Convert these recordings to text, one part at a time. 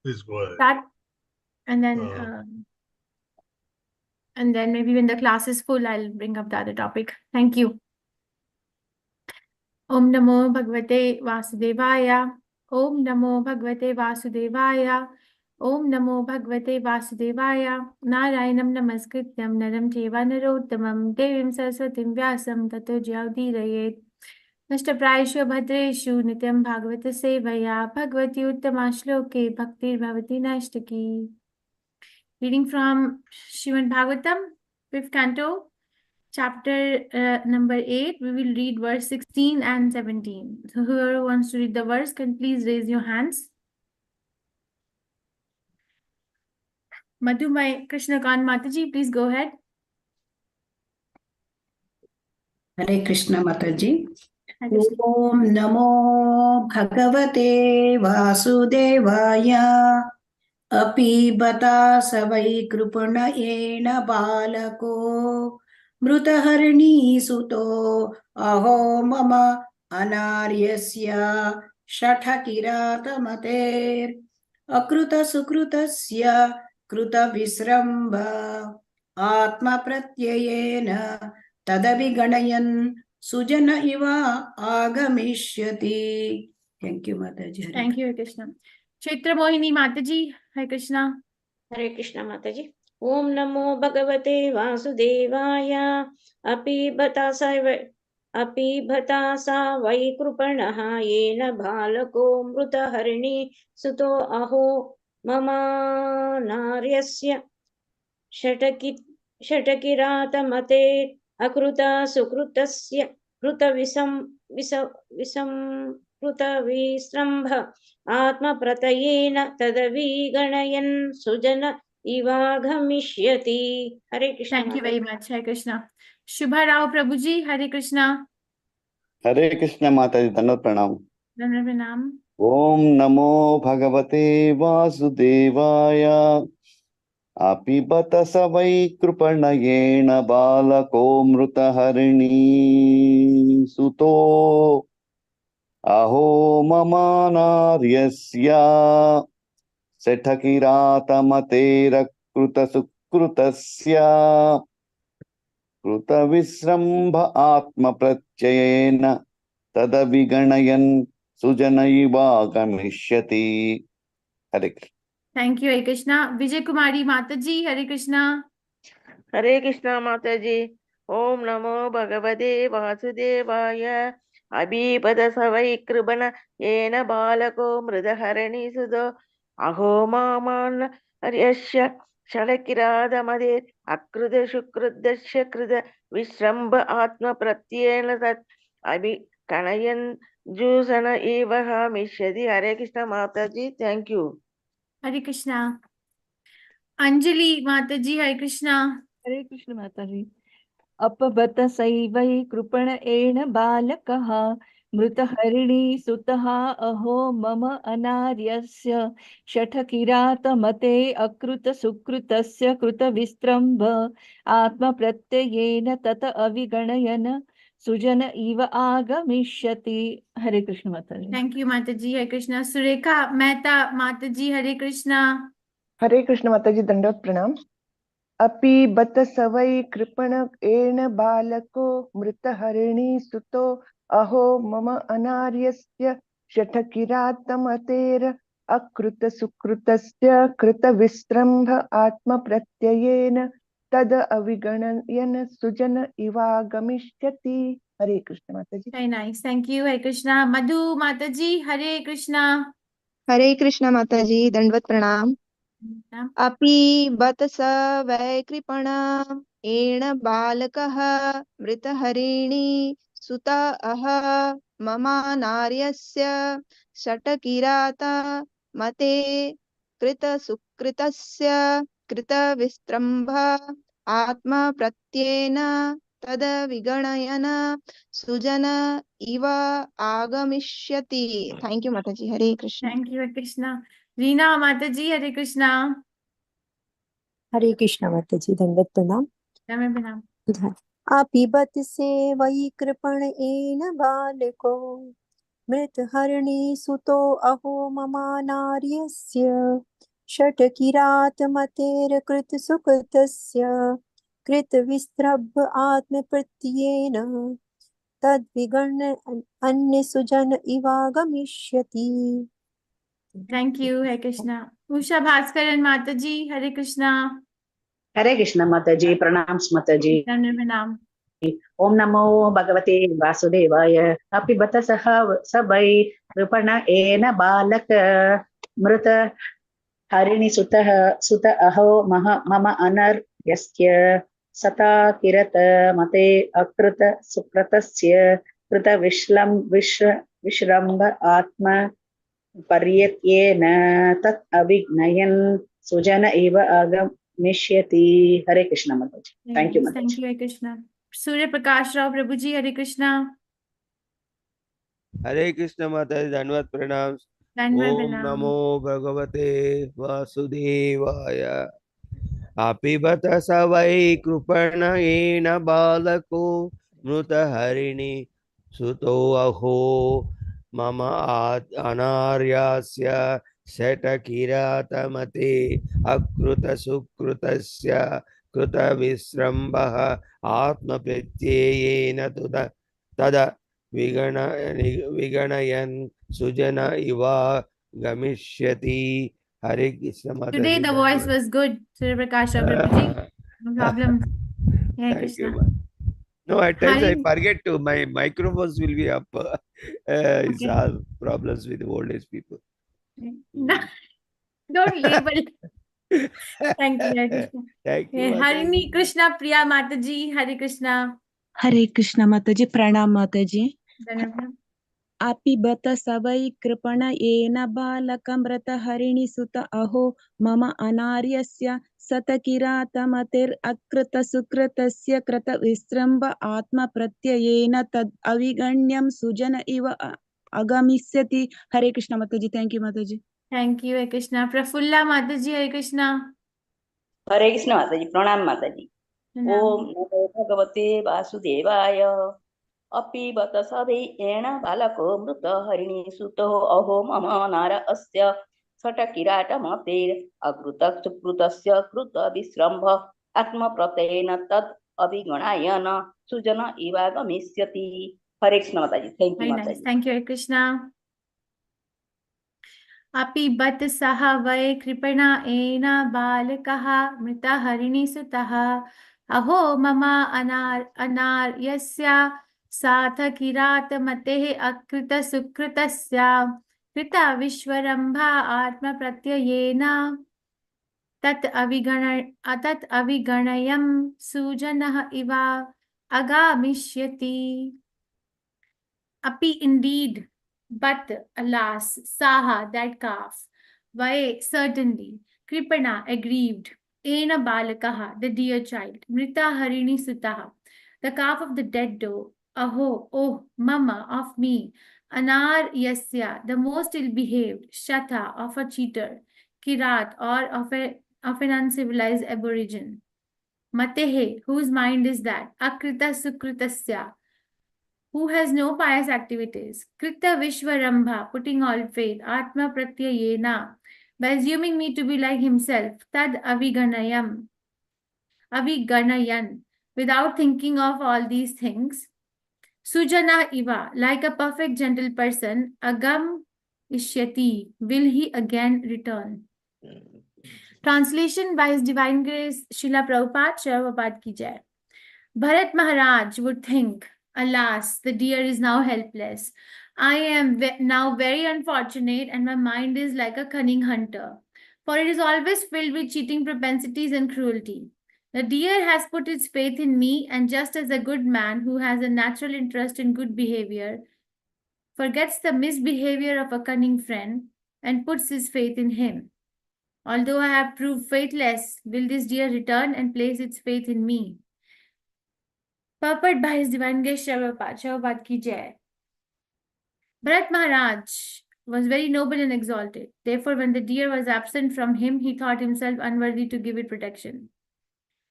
Please go ahead. Start, and then maybe when the class is full, I'll bring up the other topic. Thank you. Om Namo Bhagavate Vasudevaya. Om Namo Bhagavate Vasudevaya. Om Namo Bhagavate Vasudevaya. Narayanam Namaskrityam Naram Cheva Narottamam Devim Saraswatim Vyasam Tato Jyaudirayet. Nashtaprayeshu Bhadreshu Nityam Bhagavata Sevaya. Bhagavati Uttama Shloke Bhaktir Bhavati Nashtaki. Reading from Srimad Bhagavatam, 5th canto, chapter number 8. We will read verse 16 and 17. So whoever wants to read the verse can please raise your hands. Madhumai Krishnakant Mataji, please go ahead. Hare Krishna Mataji. Hare Krishna. Om Namo Bhagavate Vasudevaya. Api bata savai krupana ena balako mrutaharni suto aho mama anaryasya shathakirata mater akruta sukrutasya kruta visramba atma pratyayena tadabhiganayan sujana iva agamishyati. Thank you, Mataji. Thank you, Hare Krishna. Chaitra Mohini Mataji, Hare Krishna. Hare Krishna Mataji. Om Namo Bhagavate Vasudevaya. Api bhata sa vai krupanaha yena bhalako mrutaharini suto aho mama naryasya shatakirata mate akruta sukrutasya kruta kruta visrambha atma pratayena tadavi ganayan sujana ivagamishyati. Hare Krishna. Thank you very much, Hare Krishna. Shubha Rao Prabhuji, Hare Krishna. हरे कृष्ण माता जी धन्यवाद प्रणाम. Dhanavad Pranam. ओम नमो भगवते वासुदेवाय. पिबत स वै कृपणयेन बालको मृतहरिणी सुतो अहो ममानार्यस्य सेठकिरातमतेरकृतसुकृतस्य कृतविस्रम्भ आत्मप्रत्ययेन तदभिगणयन् सुजनैवागमिष्यति. हरे Krishna. Thank you, Hare Krishna. Vijay Kumari Mataji, Hare Krishna. Hare Krishna Mataji. Om Namo Bhagavate Vasudevaya. Abhipada Savai Kribana Yena Balako Mridaharani Sudo Aho Maman Aryasya Shalakirada Made Akruda Shukrudasya Kruda Vishramba Atma Pratyena Tat Abhi Kanayan Jusana Evaha Mishyadi. Hare Krishna Mataji. Thank you. Hare Krishna. Anjali Mataji, Hare Krishna. Hare Krishna Mataji. अपबत सैवै कृपण and बालकः मृतहरिणी सुतः अहो मम अनार्यस्य शठकिरातमते अकृत सुकृतस्य कृतविस्त्रम्भ आत्मप्रत्ययेन तत अविगणयन सुजन इव आगमिष्यति. Hare Krishna Mataji. Thank you, Mataji. Hare Krishna. Surekha Mehta Mataji, Hare Krishna. Hare Krishna Mataji, Dandavat Pranam. Api bata savai kripana ena balako mritaharini suto aho mama anaryasya shatakiratamatera akruta sukrutasya krita vistrambha atma pratyayena tada aviganayana sujana ivagamishyati. Hare Krishna Mataji. Very nice. Thank you, Hare Krishna. Madhu Mataji, Hare Krishna. Hare Krishna Mataji, Dandavat Pranam. अपि बत स वै कृपणा and बालकः मृतहरिणी सुत अह ममानार्यस्य शटकिरात मते कृतसुकृतस्य कृतविस्त्रम्भ आत्मप्रत्ययेन तदविगणयन सुजन इव आगमिष्यति. Thank you Mataji. Hare Krishna. Thank you, Hare Krishna. Reena Mataji, Hare Krishna. हरे कृष्ण माताजी धन्यवाद प्रणाम. Pranam. अपिबत से वै कृपण एन बालको मृतहरिणी सुतो अहो ममानार्यस्य षट्किरातमतेर्कृतसुकृतस्य कृतविस्रब्ध आत्मप्रत्ययेन तद्विगण्य अन्यसुजन इवागमिष्यति. Thank you, Hare Krishna. Usha Bhaskaran Mataji, Hare Krishna. हरे कृष्ण माताजी, प्रणाम माताजी। Pranam. ओम नमो भगवते वासुदेवाय। अपि बत सह सबै कृपण एन बालक मृत हरिणि सुत अहो मम अनर्यस्य सता किरत मते अकृत सुकृतस्य कृत विश्रम्भ आत्म पर्यत्येन तत् अभिज्ञयन् सुजन इव आगमिष्यति। हरे कृष्ण माताजी। थैंक यू Thank माताजी। you, Hare Krishna. Surya Prakash Rao Prabhuji, Hare Krishna. हरे कृष्ण माता जी, धन्यवाद प्रणाम। Dhanwar ओम Pranam. नमो भगवते वासुदेवाय। पिबत स वै कृपणेन बालको मृतहरिणि सुतो अहो मम अनार्यस्य शतकिरातमते अकृतसुकृतस्य कृतविस्रम्भः आत्मप्रत्ययेन तद विगणयन् सुजन इव गमिष्यति। हरे कृष्ण माता Today ji, the voice was good, Surya Prakash Rao Prabhuji. No problem. Hare Thank you. Krishna. No, at times I Hari. forget to. My microphones will be up. It's Okay. all problems with old age people. No, don't label. Thank you, Hare Krishna. Thank you, Harini Mataji. Krishna Priya Mataji, Hare Krishna. हरे कृष्ण माताजी, प्रणाम माताजी। Dhanwar. पिबत स वै कृपणयेन बालकमृत हरिणि सुत अहो मम अनार्यस्य सतकिरातमतिरकृत सुकृतस्य कृत विस्रम्भ आत्मप्रत्ययेन तद् अविगण्यं सुजन इव अगमिष्यति। हरे कृष्ण माताजी। थैंक यू माताजी। Thank you, Hare Krishna. Prafulla Mataji, Hare Krishna. हरे कृष्ण माताजी, प्रणाम माताजी। Pranam. ओम नमो भगवते वासुदेवाय। अपि बत सदैर्येण बालको मृत हरिणि सुतो अहो मम नार अस्य षट्किरातमतेर् अकृत सुकृतस्य कृत विस्रम्भ आत्मप्रत्ययेन तद् अभिगणायन सुजन इवागमिष्यति। हरे कृष्ण माताजी। Thank you Very nice. माताजी। Thank you, Hare Krishna. अपि बत सह वै कृपणा एन बालकः मृतः हरिणि सुतः अहो मम अनार्यस्य साथ किरातमतेः अकृत सुकृतस्य कृत विश्वरम्भा आत्मप्रत्ययेन तत् अविगणयं सुजनः इव अगामिष्यति. Api indeed, but alas, Saha, that calf, why certainly, Kripana, aggrieved, Ena Balakaha, the dear child, Mrita Harini Sutaha, the calf of the dead doe, Aho, oh, Mama, of me, Anar Yasya, the most ill-behaved, Shata, of a cheater, Kirat, or of an uncivilized aborigine, Matehe, whose mind is that, Akrita Sukritasya, who has no pious activities, Krita Vishwarambha, putting all faith, Atma Pratyayena, by assuming me to be like himself, Tad Aviganayan, without thinking of all these things, Sujana Iva, like a perfect gentle person, Agam Ishyati, will he again return. Translation by His Divine Grace, Srila Prabhupada, Prabhupada ki jai. Bharat Maharaj would think, alas, the deer is now helpless. I am now very unfortunate and my mind is like a cunning hunter, for it is always filled with cheating propensities and cruelty. The deer has put its faith in me, and just as a good man who has a natural interest in good behavior forgets the misbehavior of a cunning friend and puts his faith in him. Although I have proved faithless, will this deer return and place its faith in me? Purport by His Divine Grace Prabhupada ki jai. Bharat Maharaj was very noble and exalted. Therefore, when the deer was absent from him, he thought himself unworthy to give it protection.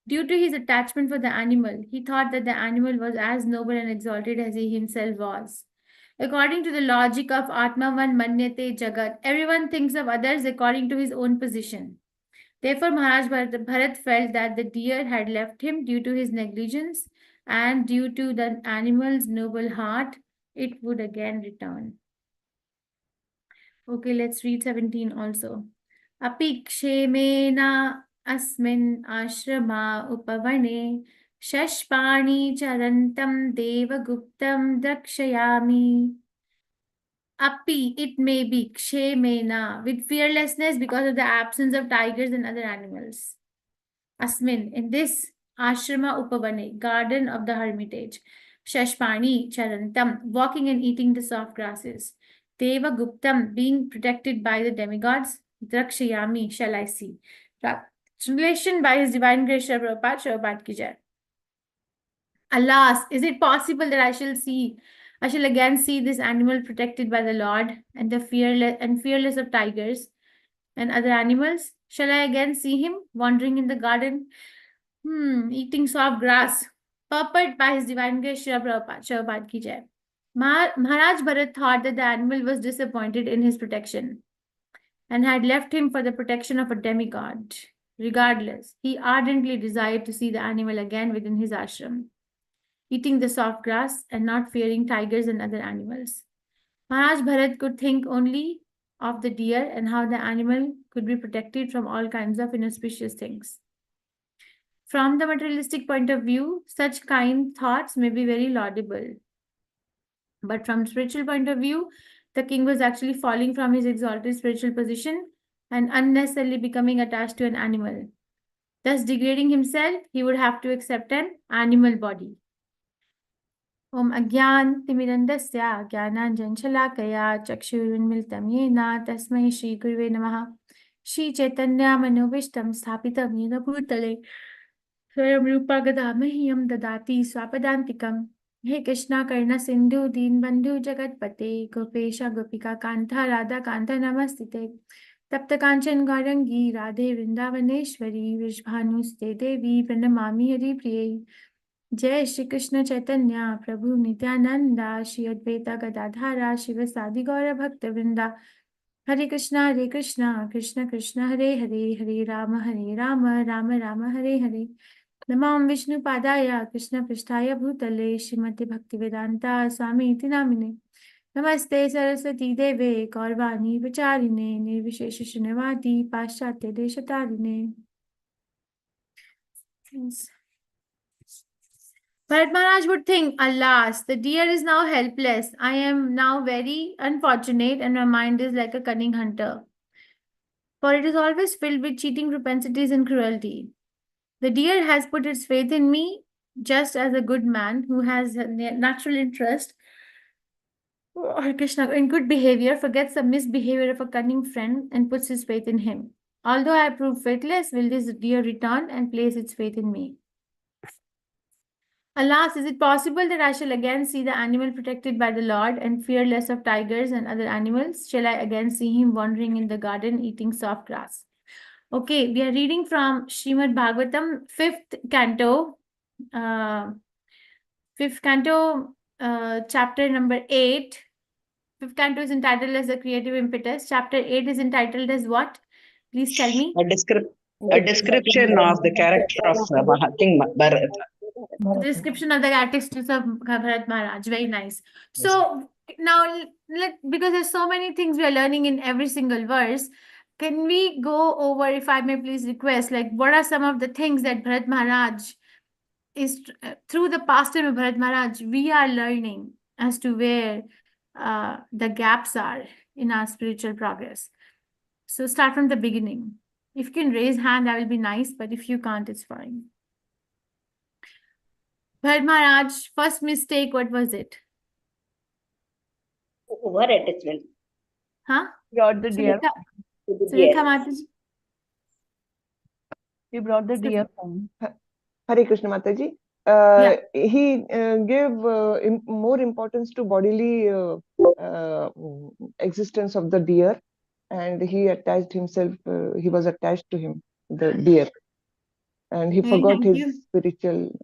Due to his attachment for the animal, he thought that the animal was as noble and exalted as he himself was. According to the logic of Atmavan Manyate Jagat, everyone thinks of others according to his own position. Therefore, Maharaj Bharat felt that the deer had left him due to his negligence, and due to the animal's noble heart, it would again return. Okay, let's read 17 also. Api kshemena asmin ashrama upavane shashpani charantam devaguptam dakshayami. Api, it may be, kshemena, with fearlessness because of the absence of tigers and other animals. Asmin, in this ashrama upavane, garden of the hermitage. Shashpani charantam, walking and eating the soft grasses. Deva guptam, being protected by the demigods. Drakshayami, shall I see. Translation by His Divine Grace Srila Prabhupada ki jai. Alas, is it possible that I shall again see this animal protected by the Lord and the fearless of tigers and other animals? Shall I again see him wandering in the garden, eating soft grass, purport by His Divine Grace Srila Prabhupada ki jai. Maharaj Bharat thought that the animal was disappointed in his protection and had left him for the protection of a demigod. Regardless, he ardently desired to see the animal again within his ashram, eating the soft grass and not fearing tigers and other animals. Maharaj Bharat could think only of the deer and how the animal could be protected from all kinds of inauspicious things. From the materialistic point of view, such kind thoughts may be very laudable. But from spiritual point of view, the king was actually falling from his exalted spiritual position and unnecessarily becoming attached to an animal. Thus degrading himself, he would have to accept an animal body. Om Agyan Timirandasya Gyananjan Shalakaya Chakshurunmiltam Yena Tasmai Shri Gurve Namaha Shri Chaitanya Manovishtam Sthapitam Yena Bhutale Swayam Rupa Gadamahyam Dadati Swapadantikam. He Krishna Karna Sindhu Deen Bandhu Jagatpate Gopesha Gopika Kanta Radha Kanta Namastite Tapta Kanchan Gaurangi Radhe Vrindavaneshwari Vishbhanuste Devi Pranamami Hari Priye. Jai Shri Krishna Chaitanya Prabhu Nityananda Shri Advaita Gadadhara Shiva Sadi Gaura Bhakta Vrinda. Hare Krishna Krishna Krishna Hare Hare Hare Rama Rama Rama Hare Hare. Namam Vishnu Padaya Krishna Prishtaya Bhutale Srimati Bhaktivedanta Swami Iti Namine. Namaste Saraswati Deve Gaurvani Vicharine Nirvishesha Srinivati Paschatya Deshatarine. Bharat Maharaj would think, alas, the deer is now helpless. I am now very unfortunate and my mind is like a cunning hunter. For it is always filled with cheating propensities and cruelty. The deer has put its faith in me just as a good man who has a natural interest Krishna in good behavior forgets the misbehavior of a cunning friend and puts his faith in him. Although I prove faithless, will this deer return and place its faith in me? Alas, is it possible that I shall again see the animal protected by the Lord and fearless of tigers and other animals? Shall I again see him wandering in the garden eating soft grass? Okay, we are reading from Srimad Bhagavatam, 5th canto, chapter number 8. 5th canto is entitled as the creative impetus. Chapter 8 is entitled as what? Please tell me. A description of the character of King Bharat. The description of the characteristics of Bharat Maharaj. Very nice. So now, because there's so many things we are learning in every single verse, can we go over, if I may please request, like what are some of the things that Bharat Maharaj is, through the pastime of Bharat Maharaj, we are learning as to where the gaps are in our spiritual progress. So start from the beginning. If you can raise hand, that will be nice, but if you can't, it's fine. Bharat Maharaj, first mistake, what was it? Over attachment. Huh? Brought the deer. Sulekha Mataji. He brought the deer from. Hare Krishna Mataji. He gave more importance to bodily existence of the deer, and he attached himself. He was attached to him, the deer, and he forgot his spiritual.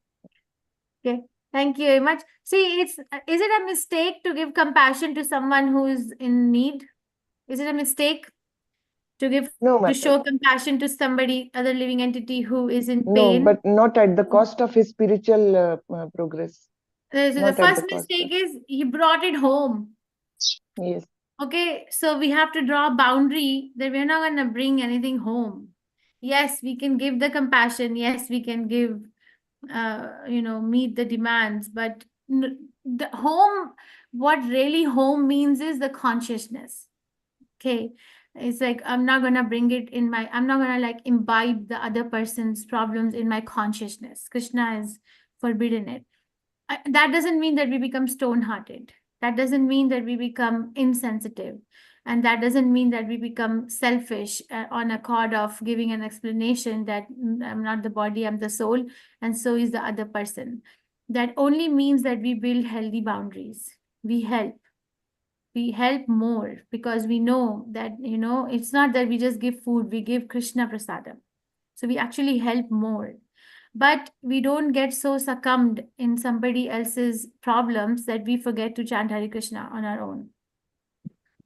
Okay, Thank you very much. See, is it a mistake to give compassion to someone who is in need? Is it a mistake to show compassion to somebody, other living entity who is in pain? No, but not at the cost of his spiritual progress. So the first mistake is he brought it home. Yes. Okay, so we have to draw a boundary that we're not going to bring anything home. Yes, we can give the compassion. Yes, we can give, meet the demands. But the home, what really home means is the consciousness. Okay, it's like I'm not going to bring it in I'm not going to like imbibe the other person's problems in my consciousness. Krishna has forbidden it. That doesn't mean that we become stone-hearted. That doesn't mean that we become insensitive. And that doesn't mean that we become selfish on account of giving an explanation that I'm not the body, I'm the soul, and so is the other person. That only means that we build healthy boundaries. We help. We help more because we know that, it's not that we just give food, we give Krishna prasadam. So we actually help more. But we don't get so succumbed in somebody else's problems that we forget to chant Hare Krishna on our own.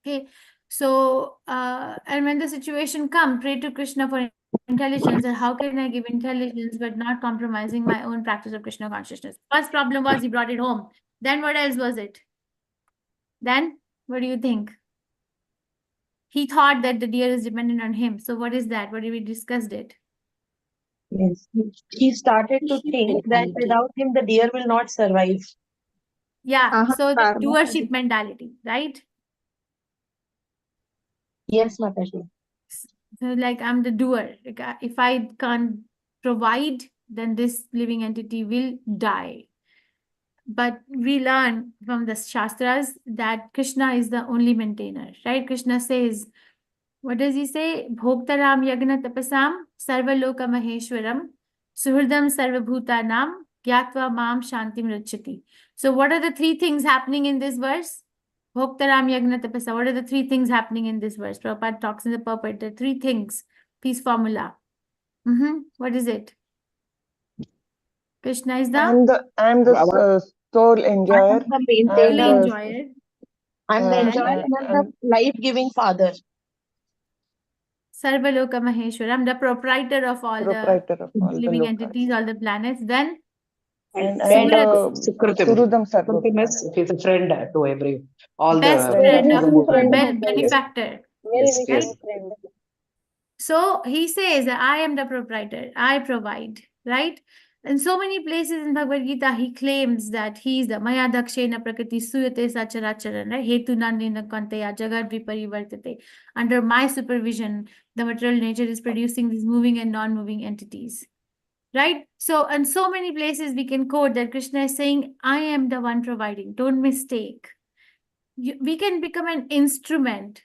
Okay, so and when the situation comes, pray to Krishna for intelligence. And how can I give intelligence but not compromising my own practice of Krishna consciousness? First problem was he brought it home. Then what else was it? Then what do you think? He thought that the deer is dependent on him. So what is that? What did we discussed it? Yes. He started to think that without him, the deer will not survive. Yeah, so the doership mentality, right? Yes, Mataji. So like I'm the doer. Like, if I can't provide, then this living entity will die. But we learn from the Shastras that Krishna is the only maintainer, right? Krishna says, what does he say? Bhoktaram yagna tapasam sarvaloka maheshwaram suhridam sarvabhutanam gyatva mam shantim rachati. So what are the three things happening in this verse? Bhoktaram yagna tapasa. What are the three things happening in this verse? Prabhupada talks in the purport. The three things. Peace formula. What is it? Krishna is the... I'm the soul enjoyer. I'm the maintainer. I'm the enjoyer and I'm the life-giving father. Sarvaloka Maheshwara. I'm the proprietor of all the living entities, all the planets. Then And Surudam Sarvabhutanam. He's a friend to all best the friend of Sarvabhutanam. benefactor. Yes, right? yes. So he says that I am the proprietor. I provide, right? In so many places in Bhagavad Gita, he claims that he is the Maya Dakshena Prakriti Suyate Sacharacharan, right? Hetu Nandina Kantaya Jagad Viparivartate. Under my supervision, the material nature is producing these moving and non-moving entities. Right? So, in so many places we can quote that Krishna is saying, I am the one providing. Don't mistake. We can become an instrument.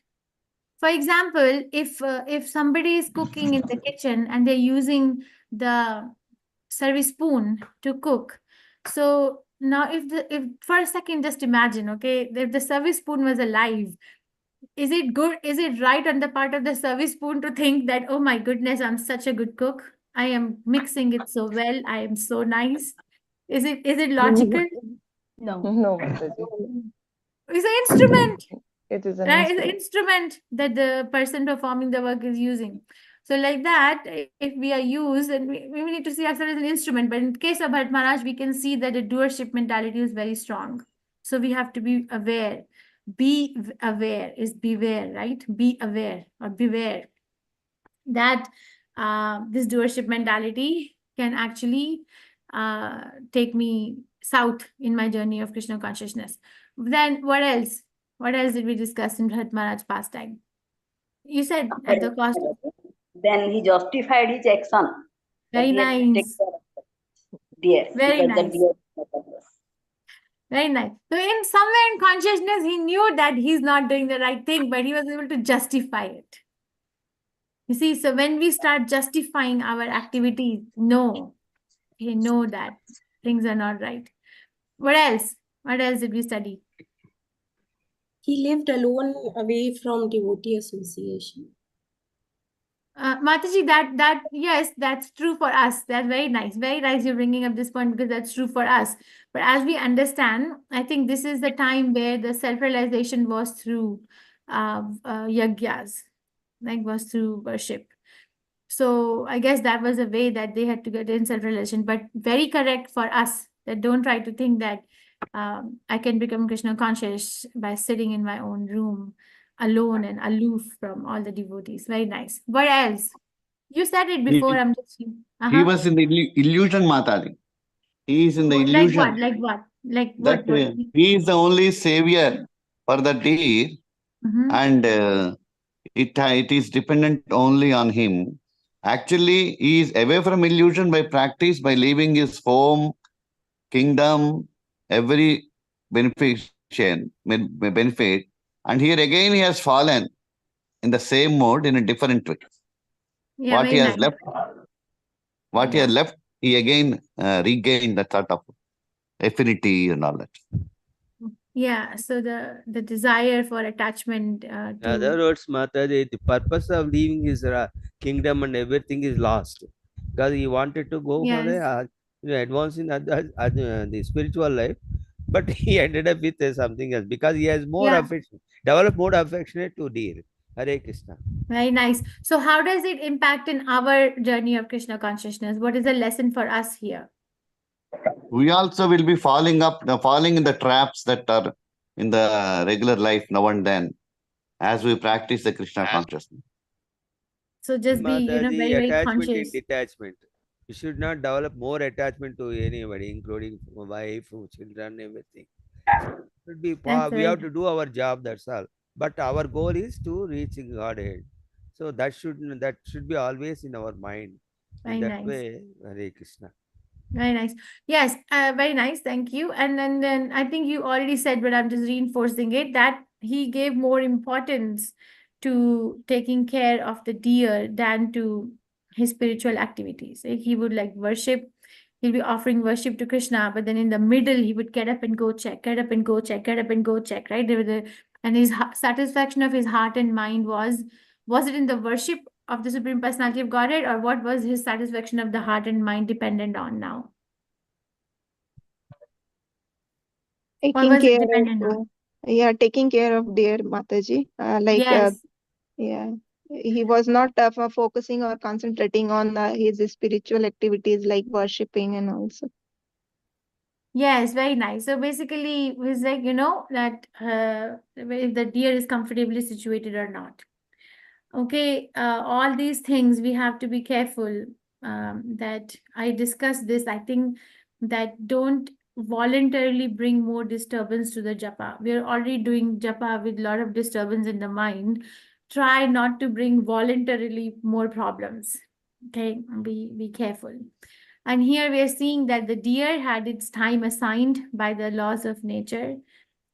For example, if somebody is cooking in the kitchen and they're using the service spoon to cook, so now if for a second just imagine, okay, if the service spoon was alive, is it good? Is it right on the part of the service spoon to think that, oh my goodness, I'm such a good cook. I am mixing it so well. I am so nice. Is it logical? No. No. It's an instrument. It is an right? It's an instrument that the person performing the work is using. So like that, if we are used, and we need to see ourselves as an instrument. But in case of Bharat Maharaj, we can see that the doership mentality is very strong. So we have to be aware. Be aware is beware, right? Be aware or beware that this doership mentality can actually take me south in my journey of Krishna consciousness. Then what else? What else did we discuss in Bharat Maharaj pastime? You said at the cost of... Then he justified his action. Very nice. Deer, very because nice. the deer. Very nice. So in somewhere in consciousness, he knew that he's not doing the right thing, but he was able to justify it. You see, so when we start justifying our activities, know that things are not right. What else? What else did we study? He lived alone away from devotee association. Mataji, yes, that's true for us. That's very nice. Very nice you're bringing up this point because that's true for us. But as we understand, I think this is the time where the self-realization was through yagyas, like was through worship. So I guess that was a way that they had to get in self-realization. But very correct for us that don't try to think that I can become Krishna conscious by sitting in my own room alone and aloof from all the devotees. Very nice. What else? You said it before. He, I'm just. he was in the illusion, Mataji. He is in the Like what? illusion Like what? Like that what? he is the only savior for the deer, and it is dependent only on him. Actually, he is away from illusion by practice, by leaving his home, kingdom, every benefit, and here again he has fallen in the same mode in a different way. Yeah, What he very has nice. left, what he Yeah. has left, he again regained that sort of affinity and all that. Yeah. So the desire for attachment In other to. words, Mataji, the purpose of leaving his kingdom and everything is lost because he wanted to go for Yes. a advance in the spiritual life, but he ended up with something else because he has more Yeah. affection, developed more affectionate to deer. Hare Krishna. Very nice. So how does it impact in our journey of Krishna consciousness? What is the lesson for us here? We also will be falling in the traps that are in the regular life now and then as we practice the Krishna consciousness. So just be, Mataji, very, very attachment and conscious. detachment. You should not develop more attachment to anybody, including wife, children, everything. Should be That's we very have to do our job. That's all. But our goal is to reach Godhead. So that should be always in our mind. In very that nice. way, Hare Krishna. Very nice. Yes, very nice. Thank you. And then I think you already said, but I'm just reinforcing it, that he gave more importance to taking care of the deer than to his spiritual activities. Like, he would like worship, he'll be offering worship to Krishna, but then in the middle, he would get up and go check, get up and go check, get up and go check, right? And his satisfaction of his heart and mind was it in the worship of the Supreme Personality of Godhead, or what was his satisfaction of the heart and mind dependent on now? What Taking was it care dependent of, on? taking care of dear Mataji. Yes. Yeah, he was not focusing or concentrating on his spiritual activities like worshipping and also. Yes, very nice. So basically, it was like, that if the deer is comfortably situated or not. Okay, all these things we have to be careful that I discussed this. I think that don't voluntarily bring more disturbance to the japa. We are already doing japa with a lot of disturbance in the mind. Try not to bring voluntarily more problems. Okay, be careful. And here we are seeing that the deer had its time assigned by the laws of nature,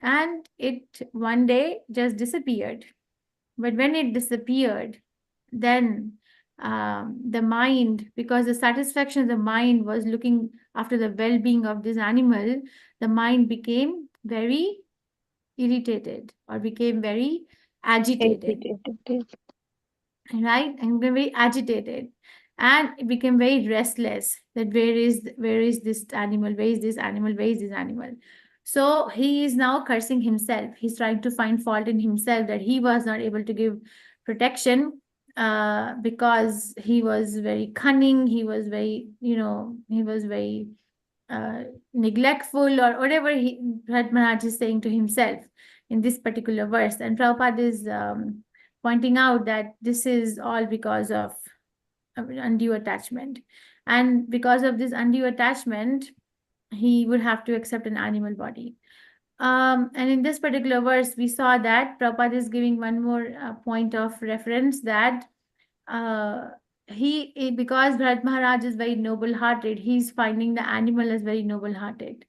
and it one day just disappeared. But when it disappeared, then the mind, because the satisfaction of the mind was looking after the well-being of this animal, the mind became very irritated or became very agitated. Right? And became very agitated. And it became very restless that where is this animal? Where is this animal? Where is this animal? So he is now cursing himself. He's trying to find fault in himself that he was not able to give protection because he was very cunning. He was very, he was very neglectful, or whatever Bharat Maharaj is saying to himself in this particular verse. And Prabhupada is pointing out that this is all because of undue attachment. And because of this undue attachment, he would have to accept an animal body. And in this particular verse, we saw that Prabhupada is giving one more point of reference that because Bharat Maharaj is very noble-hearted, he's finding the animal as very noble-hearted.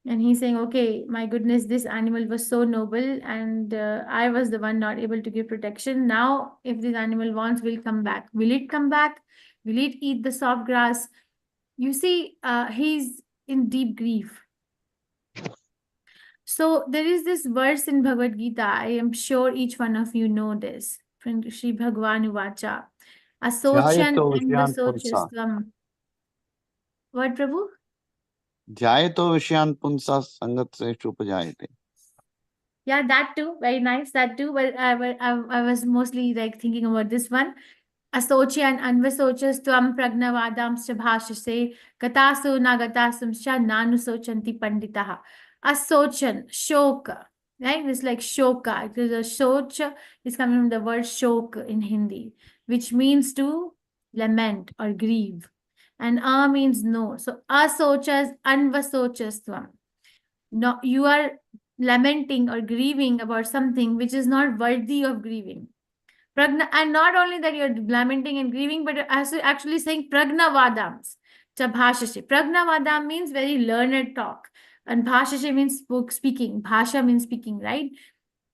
And he's saying, okay, my goodness, this animal was so noble, and I was the one not able to give protection. Now, if this animal wants, will come back. Will it come back? Will it eat the soft grass? You see, he's in deep grief. So there is this verse in Bhagavad Gita. I am sure each one of you know this. From Sri Bhagavan Uvacha. Asochan Jayato and Vishyan Punsa. Vasochastvam. What, Prabhu? Jayato Vishyan Punsa Sangat Sreshtu Upajayate. Yeah, that too. Very nice. That too. But I was mostly like thinking about this one. Asochi and Anvasochas Tvam Pragnavadam Shabhashase Gatasu Nagatasum Sha Nanu Sochanti Panditaha. Asochan, Shoka. Right? It's like Shoka. It is a Socha is coming from the word Shok in Hindi, which means to lament or grieve. And A means no. So Asochas Anvasochas Tvam. No, you are lamenting or grieving about something which is not worthy of grieving. Pragna, and not only that you're lamenting and grieving, but actually saying pragnavadams. Bhashashe. Pragnavadam means very learned talk. And bhashashe means speaking. Bhasha means speaking, right?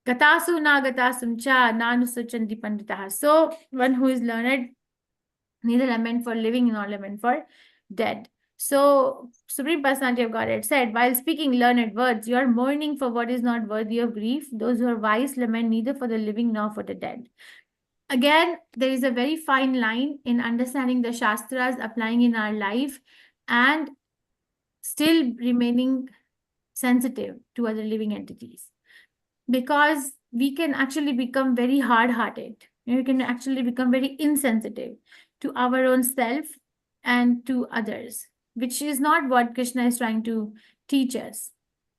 Gatasu na gatasum cha nanu suchanti panditaha. So one who is learned, neither lament for living nor lament for dead. So Supreme Personality of Godhead said, while speaking learned words, you are mourning for what is not worthy of grief. Those who are wise lament neither for the living nor for the dead. Again, there is a very fine line in understanding the Shastras, applying in our life, and still remaining sensitive to other living entities. Because we can actually become very hard-hearted. We can actually become very insensitive to our own self and to others, which is not what Krishna is trying to teach us,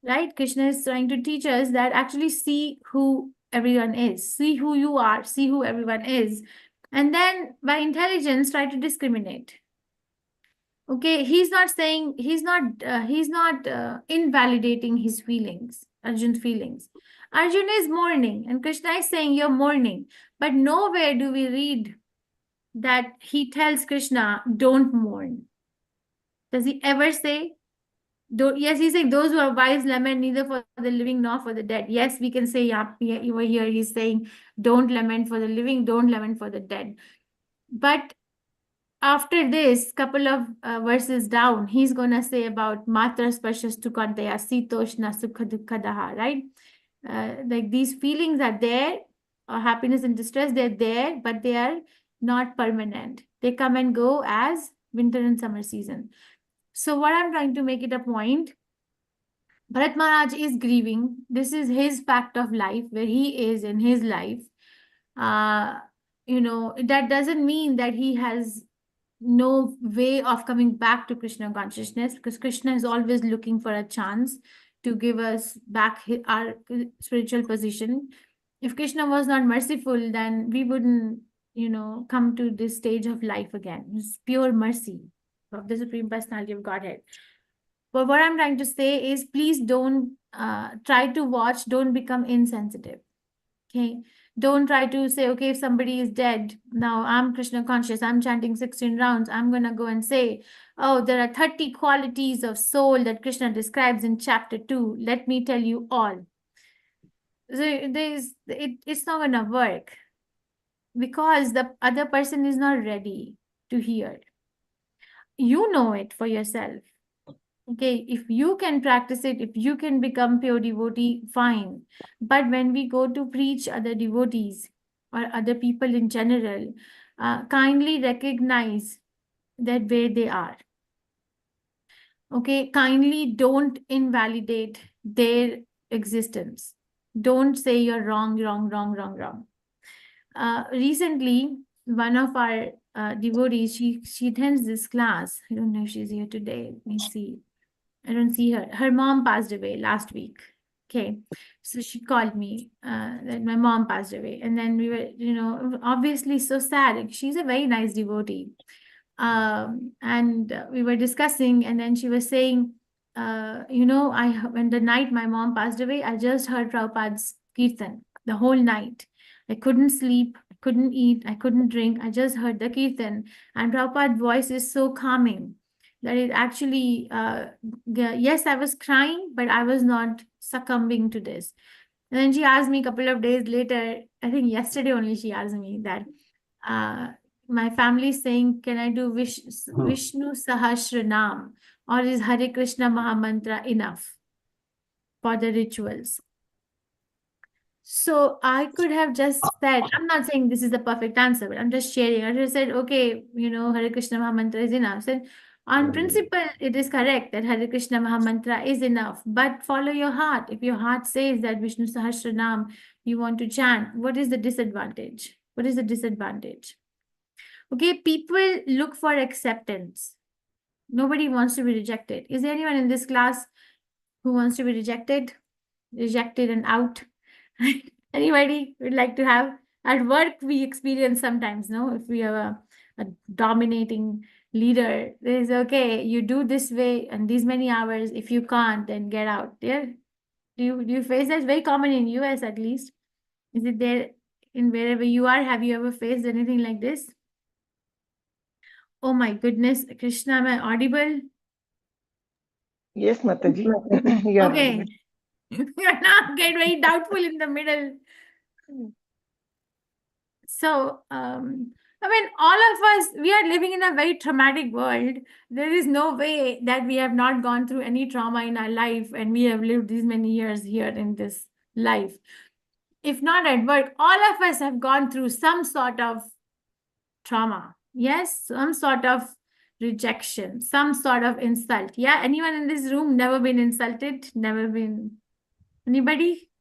right? Krishna is trying to teach us that actually see who everyone is, see who you are, see who everyone is, and then by intelligence try to discriminate. Okay, he's not saying, he's not invalidating his feelings, Arjun's feelings. Arjun is mourning and Krishna is saying you're mourning, but nowhere do we read that he tells Krishna, don't mourn. Does he ever say? Yes, he's saying those who are wise lament neither for the living nor for the dead. Yes, we can say, yeah, over here he's saying, don't lament for the living, don't lament for the dead. But after this, couple of verses down, he's going to say about Matra Sparshas Tukantaya, Sitoshna Sukha Dukkadaha, right? Like these feelings are there, happiness and distress, they're there, but they are not permanent. They come and go as winter and summer season. So what I'm trying to make it a point, Bharat Maharaj is grieving. This is his fact of life, where he is in his life. That doesn't mean that he has no way of coming back to Krishna consciousness, because Krishna is always looking for a chance to give us back our spiritual position. If Krishna was not merciful, then we wouldn't, come to this stage of life again. It's pure mercy of the Supreme Personality of Godhead. But what I'm trying to say is, please don't try to watch, don't become insensitive. Okay. Don't try to say, okay, if somebody is dead, now I'm Krishna conscious, I'm chanting 16 rounds, I'm going to go and say, oh, there are 30 qualities of soul that Krishna describes in chapter 2. Let me tell you all. So it's not going to work, because the other person is not ready to hear. You know it for yourself. Okay, if you can practice it, if you can become pure devotee, fine. But when we go to preach other devotees or other people in general, kindly recognize that where they are. Okay, kindly don't invalidate their existence. Don't say you're wrong. Recently, one of our devotees, she attends this class. I don't know if she's here today. Let me see. I don't see her. Her mom passed away last week. Okay. So she called me that my mom passed away. And then we were, obviously so sad. She's a very nice devotee. And we were discussing, and then she was saying, when the night my mom passed away, I just heard Prabhupada's Kirtan the whole night. I couldn't sleep, I couldn't eat, I couldn't drink. I just heard the Kirtan. And Prabhupada's voice is so calming that it actually, yes, I was crying, but I was not succumbing to this. And then she asked me a couple of days later, I think yesterday only, she asked me that, my family is saying, can I do Vishnu Sahasranam, or is Hare Krishna Mahamantra enough for the rituals? So I could have just said, I'm not saying this is the perfect answer, but I'm just sharing. I just said, okay, Hare Krishna Mahamantra is enough. Said, on principle, it is correct that Hare Krishna Mahamantra is enough, but follow your heart. If your heart says that Vishnu Sahasranam you want to chant, what is the disadvantage? What is the disadvantage? Okay, people look for acceptance. Nobody wants to be rejected. Is there anyone in this class who wants to be rejected? Rejected and out? Anybody would like to have? At work, we experience sometimes, no? If we have a dominating leader, there's okay, you do this way and these many hours. If you can't, then get out. Yeah. Do you face that? It's very common in US at least. Is it there in wherever you are? Have you ever faced anything like this? Oh my goodness, Krishna, am I audible? Yes, Mataji. You are Okay. audible. You're not get very doubtful in the middle. So, I mean, all of us, we are living in a very traumatic world. There is no way that we have not gone through any trauma in our life and we have lived these many years here in this life. If not at work, all of us have gone through some sort of trauma. Yes, some sort of rejection, some sort of insult. Yeah, anyone in this room never been insulted? Never been? Anybody?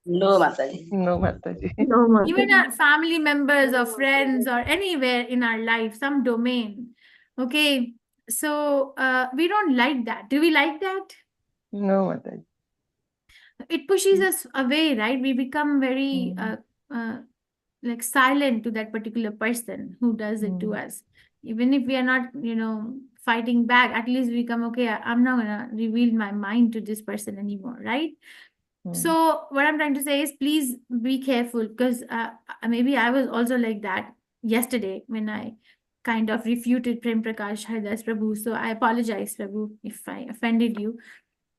No, Mataji. No, Mataji. Even our family members or friends or anywhere in our life, some domain. Okay, so we don't like that. Do we like that? No, Mataji. It pushes us away, right? We become very like silent to that particular person who does it to us. Even if we are not, fighting back, at least we come, okay, I'm not gonna reveal my mind to this person anymore, right? So what I'm trying to say is, please be careful, because maybe I was also like that yesterday when I kind of refuted Prem Prakash Haridas Prabhu. So I apologize, Prabhu, if I offended you.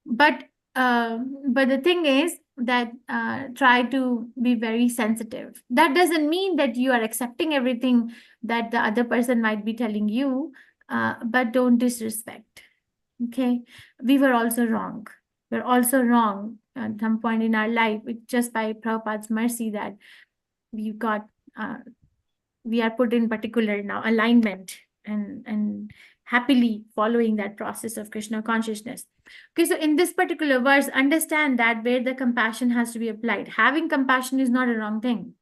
But the thing is that try to be very sensitive. That doesn't mean that you are accepting everything that the other person might be telling you, but don't disrespect. Okay, we were also wrong. We're also wrong at some point in our life. It's just by Prabhupada's mercy that we got, we are put in particular now alignment and happily following that process of Krishna consciousness. Okay, so in this particular verse, understand that where the compassion has to be applied. Having compassion is not a wrong thing,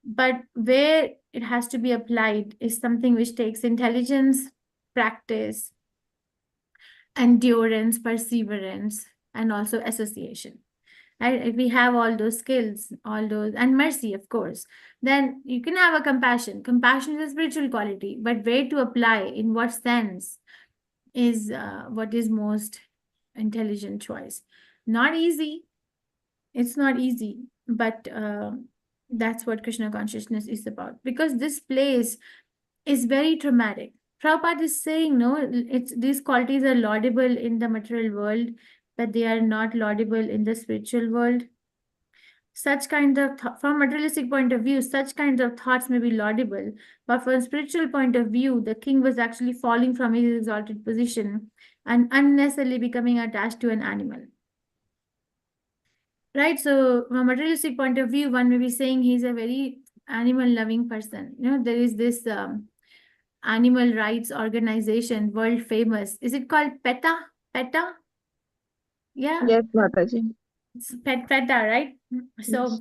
but where it has to be applied is something which takes intelligence, practice, endurance, perseverance, and also association. Right? If we have all those skills, all those, and mercy, of course, then you can have a compassion. Compassion is a spiritual quality, but where to apply, in what sense, is what is most intelligent choice. Not easy. It's not easy, but that's what Krishna consciousness is about. Because this place is very traumatic. Prabhupada is saying, no, these qualities are laudable in the material world, but they are not laudable in the spiritual world. Such kind of, from a materialistic point of view, such kinds of thoughts may be laudable, but from a spiritual point of view, the king was actually falling from his exalted position and unnecessarily becoming attached to an animal. Right? So from a materialistic point of view, one may be saying he's a very animal-loving person. There is this animal rights organization, world famous. Is it called PETA? PETA? Yeah. Yes, Mataji. It's PETA, right? So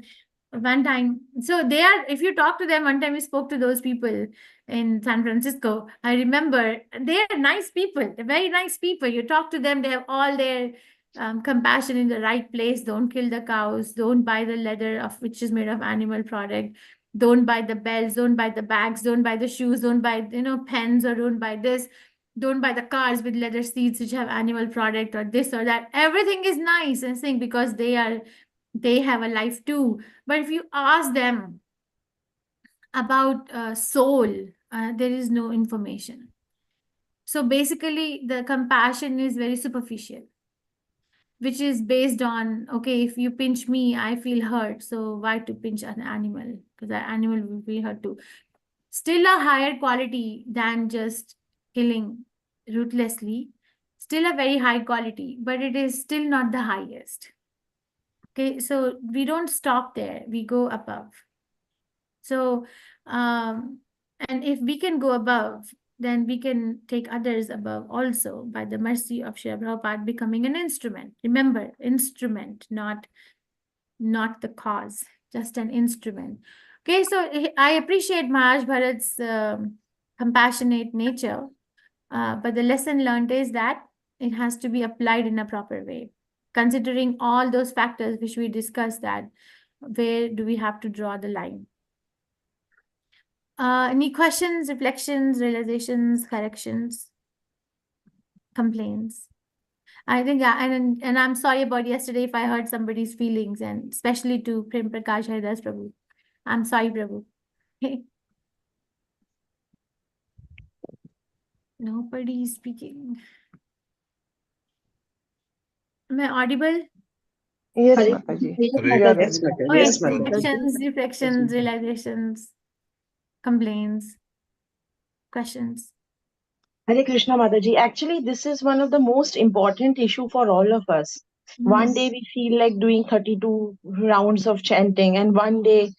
one time, so they are, if you talk to them, one time we spoke to those people in San Francisco. I remember they are nice people. They're very nice people. You talk to them, they have all their compassion in the right place. Don't kill the cows. Don't buy the leather of which is made of animal product. Don't buy the belts. Don't buy the bags. Don't buy the shoes. Don't buy pens, or don't buy this. Don't buy the cars with leather seats which have animal product, or this or that. Everything is nice and saying because they have a life too. But if you ask them about soul, there is no information. So basically, the compassion is very superficial, which is based on, okay, if you pinch me, I feel hurt. So why to pinch an animal? Because that animal will feel hurt too. Still a higher quality than just killing ruthlessly. Still a very high quality, but it is still not the highest. Okay, so we don't stop there, we go above. So, and if we can go above, then we can take others above also by the mercy of Srila Prabhupada becoming an instrument. Remember, instrument, not the cause, just an instrument. Okay, so I appreciate Maharaj Bharat's compassionate nature, but the lesson learned is that it has to be applied in a proper way, considering all those factors which we discussed, that where do we have to draw the line. Any questions, reflections, realizations, corrections, complaints? I think, and I'm sorry about yesterday if I hurt somebody's feelings, and especially to Prem Prakash Haridas Prabhu. I'm sorry, Prabhu. Nobody is speaking. Am I audible? Yes, Hare Mataji. Yes, You are Mataji. Yes, audible. Mataji. Okay, Yes, Mataji. reflections, reflections, realizations, complaints, questions. Hare Krishna Mataji. Actually, this is one of the most important issue for all of us. One day we feel like doing 32 rounds of chanting, and one day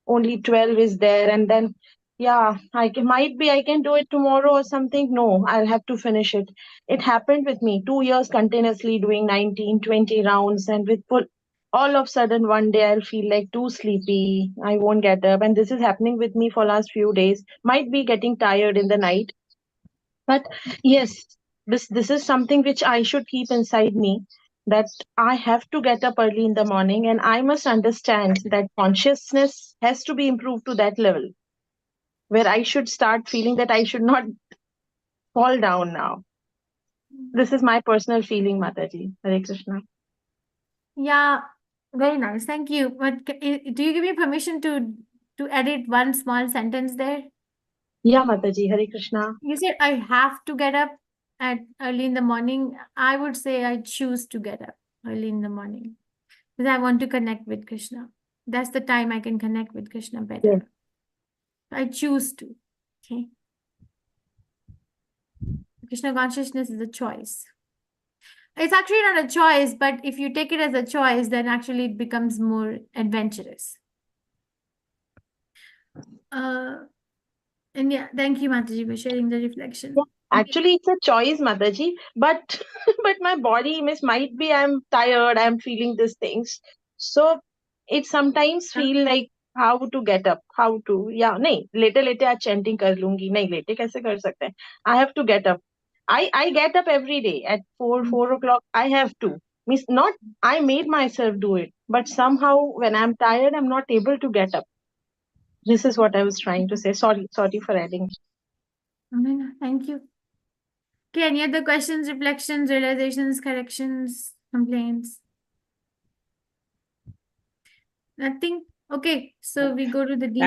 only 12 is there, and then yeah, I can do it tomorrow or something. No, I'll have to finish it. It happened with me 2 years continuously doing 19, 20 rounds, and with all of sudden one day I'll feel like too sleepy. I won't get up, and this is happening with me for last few days. Might be getting tired in the night, but yes, this is something which I should keep inside me, that I have to get up early in the morning, and I must understand that consciousness has to be improved to that level where I should start feeling that I should not fall down now. This is my personal feeling, Mataji. Hare Krishna. Yeah, very nice. Thank you. But do you give me permission to edit one small sentence there? Yeah, Mataji. Hare Krishna. You said I have to get up at early in the morning. I would say I choose to get up early in the morning because I want to connect with Krishna. That's the time I can connect with Krishna better. Yes. I choose to. Okay. Krishna consciousness is a choice. It's actually not a choice, but if you take it as a choice, then actually it becomes more adventurous. And yeah, thank you, Mataji, for sharing the reflection. Actually, it's a choice, Mataji, but but my body might be I'm tired, I'm feeling these things. So it sometimes feel like how to get up, how to नहीं लेटे आज chanting कर लूंगी नहीं लेटे कैसे कर सकते हैं I have to get up. I get up every day at 4 o'clock. I have to. Means not I made myself do it, but somehow when I'm tired, I'm not able to get up. This is what I was trying to say. Sorry for adding. Thank you. Okay, any other questions, reflections, realizations, corrections, complaints? Nothing? Okay, so we go to the demon.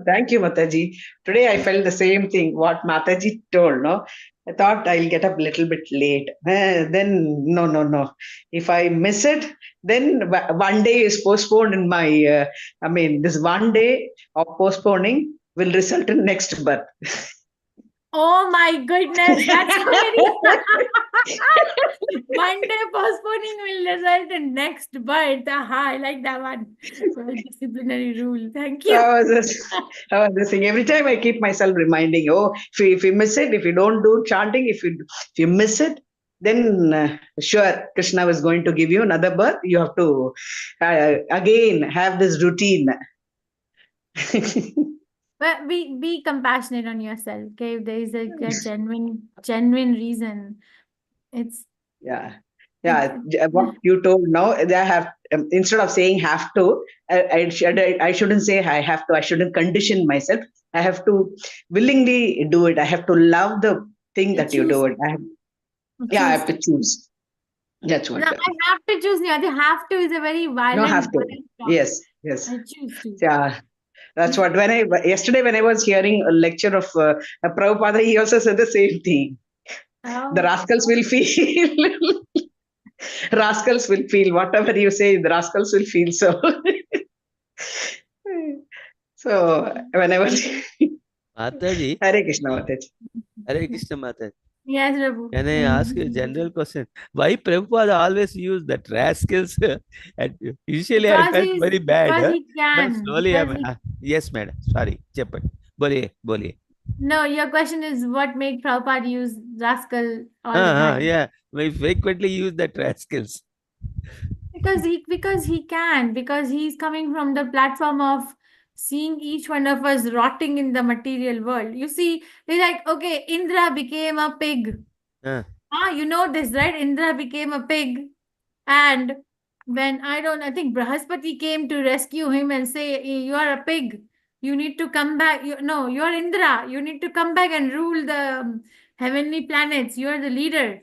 Thank you, Mataji. Today I felt the same thing, what Mataji told, no? I thought I'll get up a little bit late. Then, no. If I miss it, then one day is postponed in my, this one day of postponing will result in next birth. Oh my goodness, that's very one day postponing will result in next birth. Aha, I like that one. Well, disciplinary rule. Thank you. I was just saying, every time I keep myself reminding, if you miss it, if you don't do chanting, if you miss it, then sure, Krishna was going to give you another birth. You have to again have this routine. But be compassionate on yourself. Okay, if there is a genuine reason, it's what you told now, they have instead of saying have to, I shouldn't say I have to. I shouldn't condition myself. I have to willingly do it. I have to love the thing that you do it. I have to choose. That's what. I have to choose. The have to is a very violent. No, have to. Yes. I choose to. Yeah. That's what yesterday when I was hearing a lecture of Prabhupada, he also said the same thing. Oh. The rascals will feel whatever you say, the rascals will feel so. So when I was Mataji. Hare Krishna Mataji. Hare Krishna Mataji. Yes, Prabhu. Can I ask you a general question? Why Prabhupada always use that rascals? And initially, I felt very bad. Because he But can. slowly, Because he yes, madam. Sorry. Cheppan. Boliye, boliye. No, your question is what made Prabhupada use rascal all the time? Yeah. We frequently use that rascals. Because he can, because he's coming from the platform of seeing each one of us rotting in the material world. You see, they're like, okay, Indra became a pig. Uh, You know this, right? Indra became a pig. And when I think Brahaspati came to rescue him and say, you are a pig. You need to come back. No, you are Indra. You need to come back and rule the heavenly planets. You are the leader.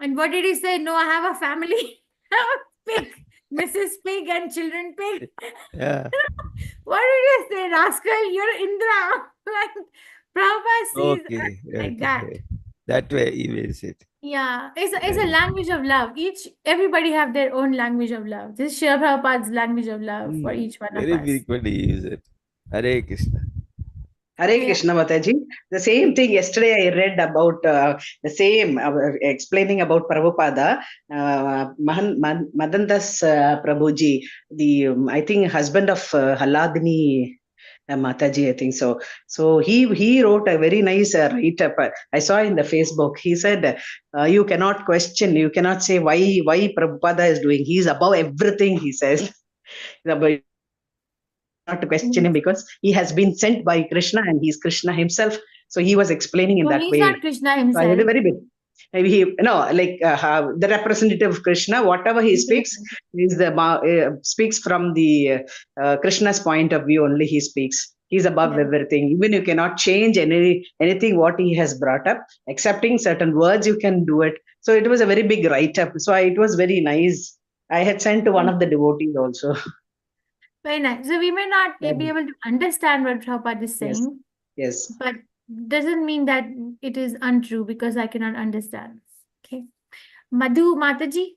And what did he say? No, I have a family. I have a pig. Mrs. Pig and children pig. yeah. What did you say, rascal? You're Indra. Like, Prabhupada sees Okay. us like that. Okay. That way he means it. Yeah, it's a language of love. Everybody have their own language of love. This is Srila Prabhupada's language of love for each one of Very us. frequently use it. Hare Krishna. Hare Yeah. Krishna Mataji. The same thing yesterday I read about the same explaining about Prabhupada, Madandas Prabhuji, the I think husband of Haladini Mataji, I think so. So he wrote a very nice write-up. I saw in the Facebook. He said, "You cannot question. You cannot say why Prabhupada is doing. He's above everything." He says. Not to question him because he has been sent by Krishna and he's Krishna himself. So he was explaining in No, that he's way. not Krishna So I himself. had a very big. Maybe the representative of Krishna, whatever he speaks, is speaks from the Krishna's point of view only. He speaks. He's above everything. Even you cannot change anything what he has brought up. Accepting certain words, you can do it. So it was a very big write-up. So it was very nice. I had sent to one of the devotees also. Very nice. So we may not be able to understand what Prabhupada is saying. Yes. But doesn't mean that it is untrue because I cannot understand. Okay. Madhu Mataji.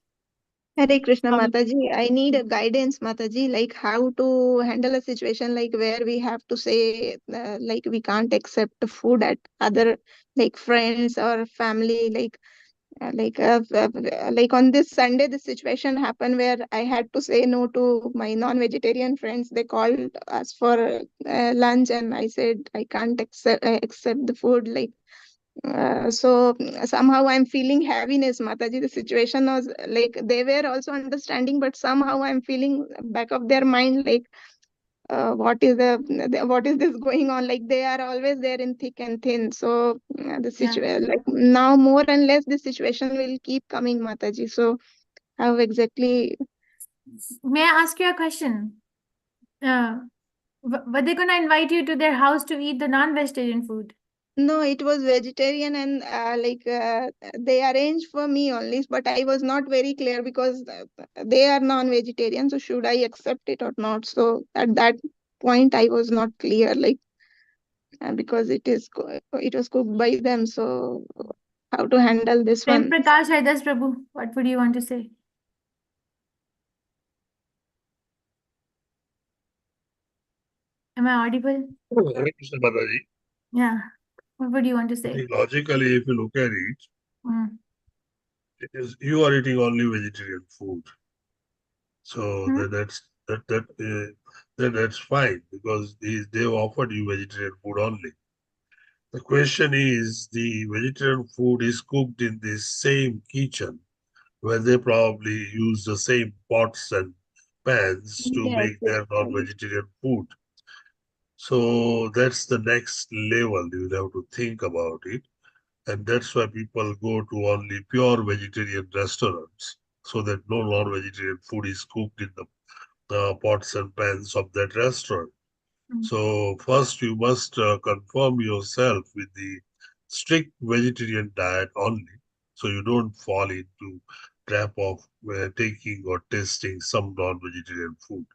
Hare Krishna Mataji, I need a guidance, Mataji, like how to handle a situation like where we have to say like we can't accept food at other like friends or family, like on this Sunday, this situation happened where I had to say no to my non-vegetarian friends. They called us for lunch, and I said I can't accept the food. So somehow I'm feeling heaviness, Mataji. The situation was like they were also understanding, but somehow I'm feeling back of their mind like. What is this going on? Like they are always there in thick and thin. So the situation, like now more and less, the situation will keep coming, Mataji. So how exactly? May I ask you a question? Were they gonna invite you to their house to eat the non-vegetarian food? No, it was vegetarian, and they arranged for me only, but I was not very clear because they are non-vegetarian. So should I accept it or not? So at that point, I was not clear, because it was cooked by them. So how to handle this Prem one? Prakash Haridas Prabhu, what would you want to say? Am I audible? Hare Krishna Mataji. Yeah. What would you want to say? Logically, if you look at it, it is you are eating only vegetarian food. So that's fine because they offered you vegetarian food only. The question is, the vegetarian food is cooked in the same kitchen where they probably use the same pots and pans to make their non-vegetarian food. So that's the next level. You'll have to think about it. And that's why people go to only pure vegetarian restaurants, so that no non-vegetarian food is cooked in the pots and pans of that restaurant. So first you must confirm yourself with the strict vegetarian diet only, so you don't fall into trap of taking or tasting some non-vegetarian food.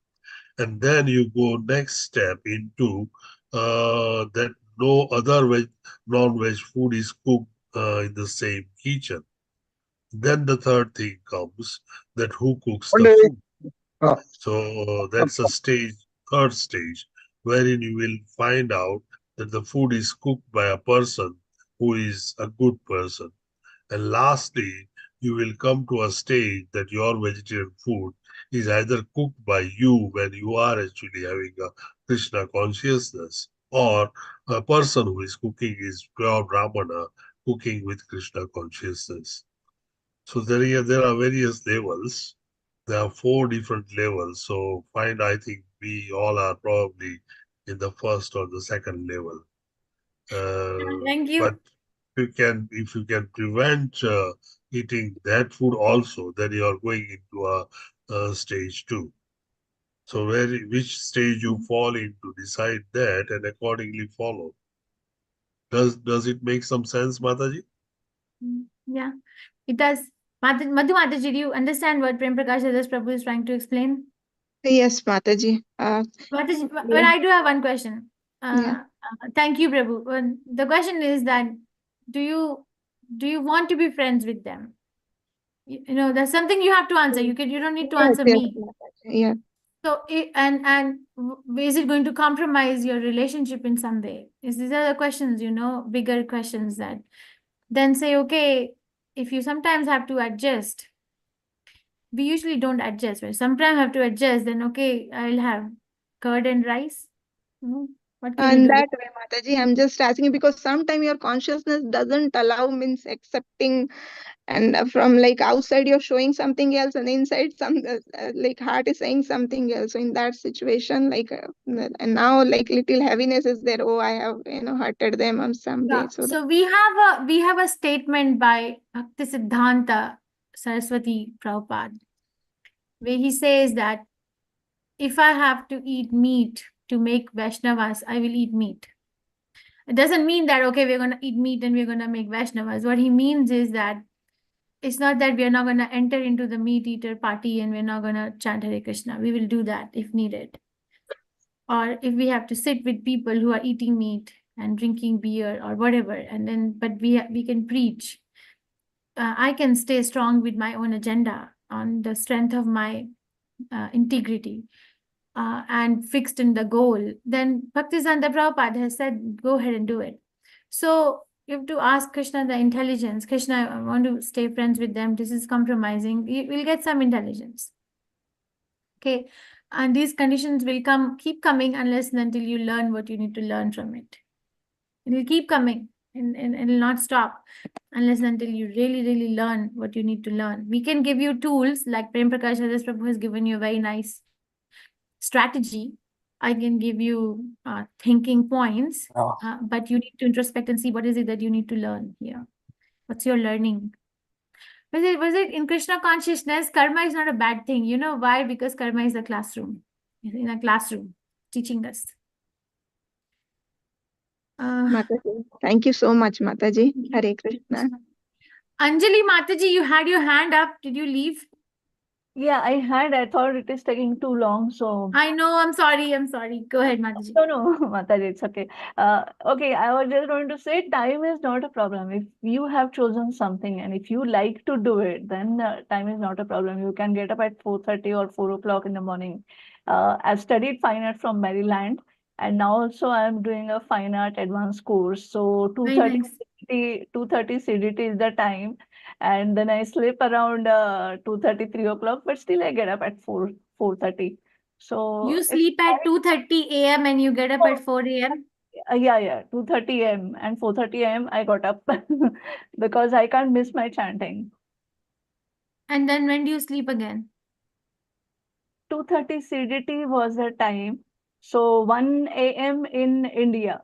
And then you go next step into that no other non-veg food is cooked in the same kitchen. Then the third thing comes, that who cooks the food. So that's a third stage, wherein you will find out that the food is cooked by a person who is a good person. And lastly, you will come to a stage that your vegetarian food is either cooked by you when you are actually having a Krishna consciousness, or a person who is cooking is pure Brahmana cooking with Krishna consciousness. So there are various levels. There are 4 different levels. So I think we all are probably in the first or the second level. Thank you. But if you can prevent eating that food also, then you are going into a stage 2. So which stage you fall into, decide that and accordingly follow. Does it make some sense, Mataji? Yeah, it does. Madhu Mataji, do you understand what Prem Prakash Das Prabhu is trying to explain? Yes, Mataji. Mataji, but Yeah. I do have one question. Yeah. Thank you, Prabhu. The question is that do you want to be friends with them? You know, that's something you have to answer. You don't need to answer Yes, me. Mataji. Yeah. So, is it going to compromise your relationship in some way? These are the questions, bigger questions that then say, okay, if you sometimes have to adjust, we usually don't adjust. But sometimes have to adjust, then okay, I'll have curd and rice. What can you And do? that way, Mataji, I'm just asking you because sometimes your consciousness doesn't allow means accepting, and from like outside you're showing something else, and inside some like heart is saying something else. So in that situation, like and now like little heaviness is there. Oh, I have hurted them on some way. Yeah. So we have a statement by Bhakti Siddhanta Saraswati Prabhupada where he says that if I have to eat meat to make Vaishnavas, I will eat meat. It doesn't mean that, okay, we're going to eat meat and we're going to make Vaishnavas. What he means is that it's not that we're not going to enter into the meat eater party and we're not going to chant Hare Krishna. We will do that if needed. Or if we have to sit with people who are eating meat and drinking beer or whatever, and then, but we can preach. I can stay strong with my own agenda on the strength of my integrity. And fixed in the goal, then Bhaktisiddhanta Prabhupada has said, go ahead and do it. So you have to ask Krishna the intelligence. Krishna, I want to stay friends with them. This is compromising. We'll get some intelligence. Okay. And these conditions will keep coming unless and until you learn what you need to learn from it. It will keep coming and it will not stop unless and until you really, really learn what you need to learn. We can give you tools like Prem Prakash Das Prabhu has given you a very nice strategy. I can give you thinking points, but you need to introspect and see what is it that you need to learn here. What's your learning? Was it in Krishna consciousness, karma is not a bad thing. You know why? Because karma is a classroom. In a classroom, teaching us. Mataji, thank you so much, Mataji. Hare Krishna. Anjali Mataji, you had your hand up. Did you leave? Yeah, I thought it is taking too long, so. I know, I'm sorry. Go ahead, Mataji. No, Mataji, it's okay. Okay, I was just going to say time is not a problem. If you have chosen something and if you like to do it, then time is not a problem. You can get up at 4:30 or 4 o'clock in the morning. I've studied fine art from Maryland, and now also I'm doing a fine art advanced course. So 2:30 nice. CDT, 2:30 CDT is the time. And then I sleep around 2:30, 3 o'clock, but still I get up at 4:30. So you sleep at 2:30 a.m. and you get up at 4 a.m.? Yeah, 2:30 a.m. and 4:30 a.m. I got up because I can't miss my chanting. And then when do you sleep again? 2:30 CDT was the time. So 1 a.m. in India.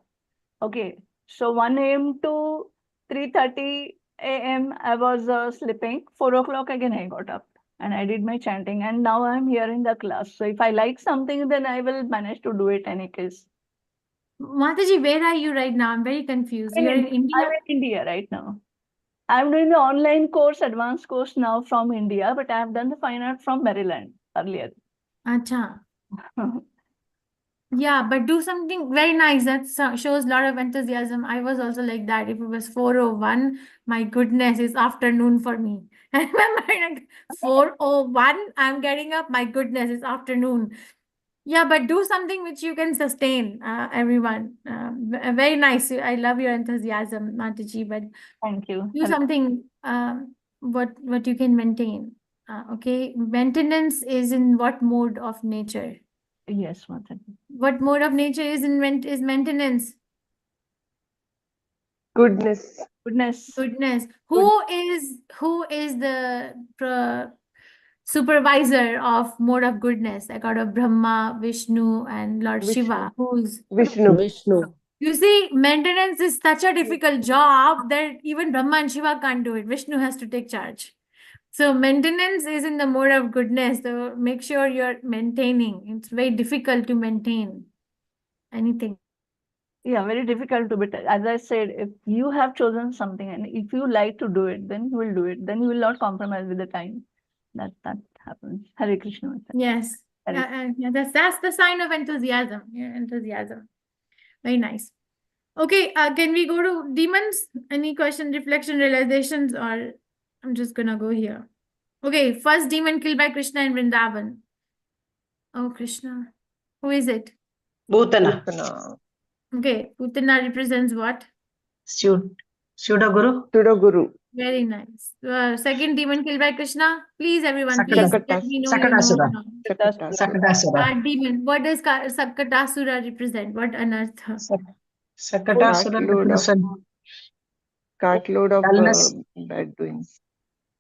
Okay. So 1 a.m. to 3:30 a.m. I was sleeping. 4 o'clock again I got up and I did my chanting. And now I'm here in the class. So if I like something, then I will manage to do it any case. Mataji, where are you right now? I'm very confused. You're in India? I'm in India right now. I'm doing the online course, advanced course now from India, but I have done the fine art from Maryland earlier. Acha. Yeah, but do something very nice. That shows a lot of enthusiasm. I was also like that. If it was 4:01, my goodness, it's afternoon for me. I remember like 4:01, I'm getting up. My goodness, it's afternoon. Yeah, but do something which you can sustain, everyone. Very nice. I love your enthusiasm, Mataji, but Thank you. do something what you can maintain. Okay, maintenance is in what mode of nature? Yes, Mataji. What mode of nature is maintenance? Goodness. Goodness. Goodness. Who is the supervisor of mode of goodness? Like out of Brahma, Vishnu, and Lord Vishnu. Shiva. Who's Vishnu. Vishnu. You see, maintenance is such a difficult job that even Brahma and Shiva can't do it. Vishnu has to take charge. So maintenance is in the mode of goodness. So make sure you're maintaining. It's very difficult to maintain anything. Yeah, very difficult to, but as I said, if you have chosen something and if you like to do it, then you will do it. Then you will not compromise with the time. That happens. Hare Krishna. Mataji. Yes. Yeah, that's the sign of enthusiasm. Yeah, enthusiasm. Very nice. Okay, can we go to demons? Any question, reflection, realizations, or I'm just gonna go here. Okay, first demon killed by Krishna in Vrindavan. Oh, Krishna. Who is it? Bhutana. Putana. Okay, Putana represents what? Pseudo-guru. Pseudo-guru. Very nice. Second demon killed by Krishna. Please, everyone, Sakata- please let me know you know. Sakatasura. or not. Sakatasura. Third demon. What does Sakatasura represent? What anartha? Sakatasura Cartload of dullness, bad doings.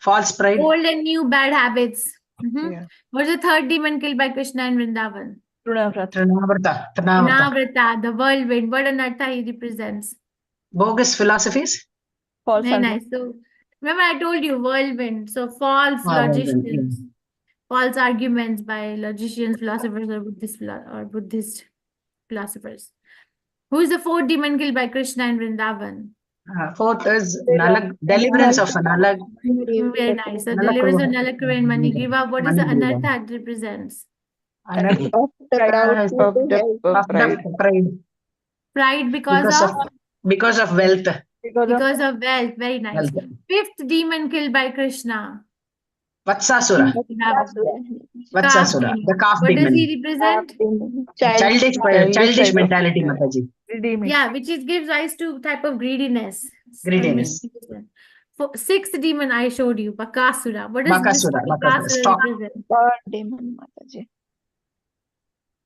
false pride. Old and new bad habits. Yeah. What's the third demon killed by Krishna in Vrindavan? Trinavrata. Navrata, the whirlwind. What anartha he represents? Bogus philosophies. False Very argument. nice. So remember I told you whirlwind. So false Whirlwind, logicians, false arguments by logicians, philosophers, or Buddhist philosophers. Who is the fourth demon killed by Krishna in Vrindavan? Fourth is deliverance of Nalag. Very nice. So deliverance of Nalakura and Manigriva. What is the anartha it represents? Of the crowd to help. Pride. Pride Because of wealth. because of wealth. Very nice. Wealth. Fifth demon killed by Krishna. Vatsasura. Vatsasura. The calf What does demon. he represent? Childish mentality, Mataji. Yeah, which gives rise to type of greediness. Greediness. Sixth demon I showed you, Bakasura. What does Bakasura. this Stock. represent? God demon, Mataji.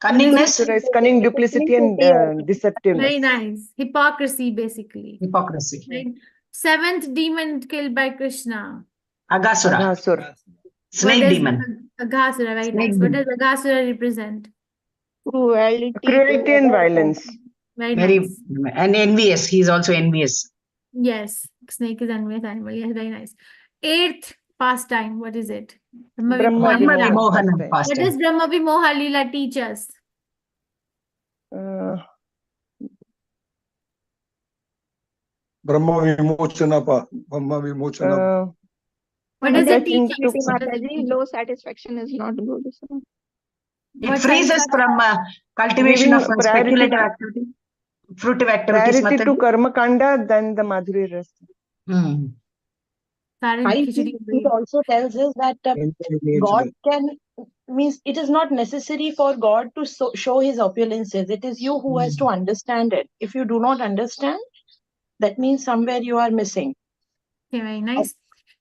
Cunningness. Bakasura is cunning, duplicity, and deceptiveness. Very nice. Hypocrisy, basically. Hypocrisy. Right? Seventh demon killed by Krishna. Aghasura. Aghasura. Snake demon. Aghasura, very Snake nice. What demon. does Aghasura represent? Cruelty. Cruelty and violence. Very nice. And envious. He is also envious. Yes, snake is envious animal. Yes, very nice. Eighth pastime, what is it? Brahma Vimohana What pastime. does Brahma Vimoha Leela teach us? Brahma Vimochana. What does it teach attaching us? to- Mataji, low satisfaction is not good. So. It frees us from cultivation Giving of priority speculative to- activity, fruitive activities. Priority to Mataji. karma kanda than the Madhuri Rasa. I think it also tells us that God means it is not necessary for God to show his opulences. It is you who has to understand it. If you do not understand, that means somewhere you are missing. Okay, very nice.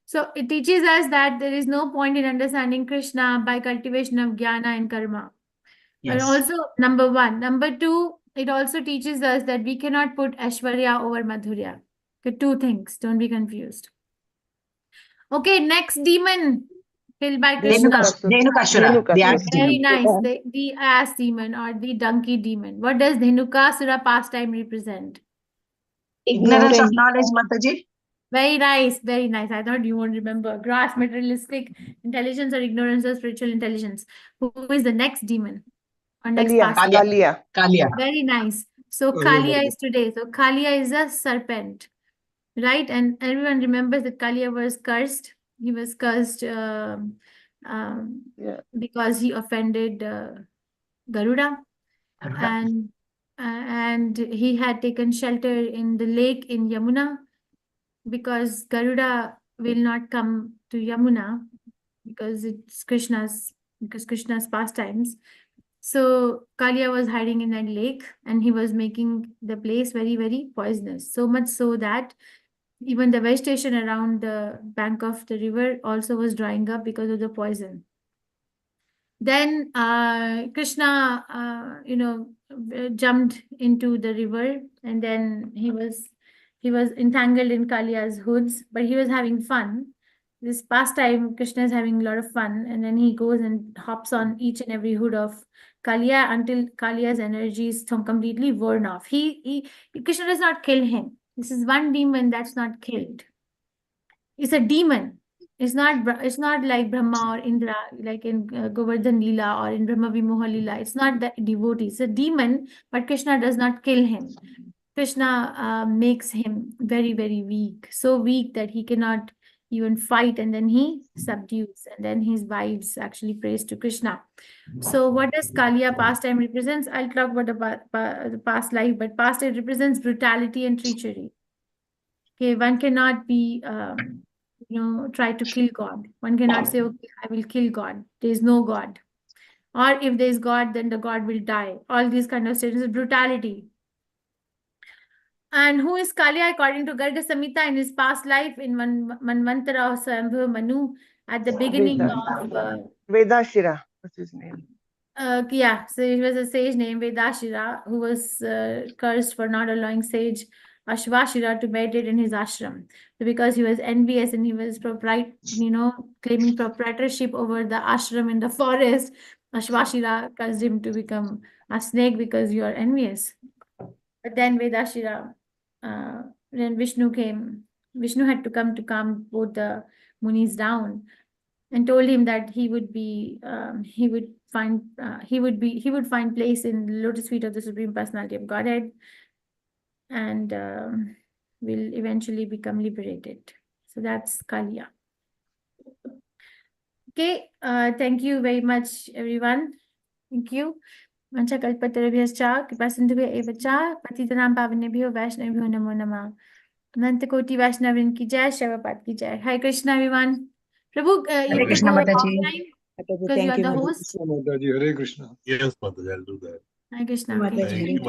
So it teaches us that there is no point in understanding Krishna by cultivation of jnana and karma. Yes. And also, number one. Number two, it also teaches us that we cannot put Aishwarya over Madhurya. Okay, two things. Don't be confused. Okay, next demon killed by Krishna. Dhenukasura. The ass Very demon. nice. The ass demon or the donkey demon. What does Dhenukasura pastime represent? Ignorance of knowledge, Mataji. Very nice. Very nice. I thought you won't remember. Gross materialistic intelligence or ignorance of spiritual intelligence. Who is the next demon? Or next pastime? Kalia. Very nice. So Kalia is today. So Kalia is a serpent. Right? And everyone remembers that Kalia was cursed. He was cursed because he offended Garuda. And he had taken shelter in the lake in Yamuna because Garuda will not come to Yamuna because Krishna's pastimes. So Kalia was hiding in that lake, and he was making the place very, very poisonous. So much so that even the vegetation around the bank of the river also was drying up because of the poison. Then Krishna, jumped into the river, and then he was entangled in Kalia's hoods, but he was having fun. This pastime, Krishna is having a lot of fun, and then he goes and hops on each and every hood of Kalia until Kalia's energy is completely worn off. Krishna does not kill him. This is one demon that's not killed. It's a demon. It's not like Brahma or Indra, like in Govardhan Leela or in Brahma Vimoha Leela. It's not the devotee. It's a demon, but Krishna does not kill him. Krishna makes him very, very weak. So weak that he cannot even fight, and then he subdues, and then his wives actually praise to Krishna. So what does Kaliya pastime represents? I'll talk about the past life, but past it represents brutality and treachery. Okay, one cannot be try to kill God. One cannot say, okay, I will kill God. There is no God. Or if there is God, then the God will die. All these kind of statements of brutality. And who is Kalia? According to Garga Samhita, in his past life, in Manvantara of Swayambhu Manu, at the beginning of Vedashira, what's his name? Yeah, so he was a sage named Vedashira who was cursed for not allowing sage Ashvashira to meditate in his ashram. So because he was envious and he was claiming proprietorship over the ashram in the forest, Ashvashira caused him to become a snake because you are envious. But then Vedashira, when Vishnu came, Vishnu had to come to calm both the munis down, and told him that he would find place in the lotus feet of the Supreme Personality of Godhead, and will eventually become liberated. So that's Kaliya. Okay, thank you very much, everyone. Thank you. Mancha kalpatarabhyascha kripasindhubhya evacha patitanam pavanebhyo vaishnavibhyo namo namah. Ananta Koti Vaishnavin ki jai, Shavapat ki jai. Hare Krishna, everyone. Prabhu, you can go offline because you are the host. Hare Krishna. Yes, Mataji, I'll do that. Hare Krishna. Thank you,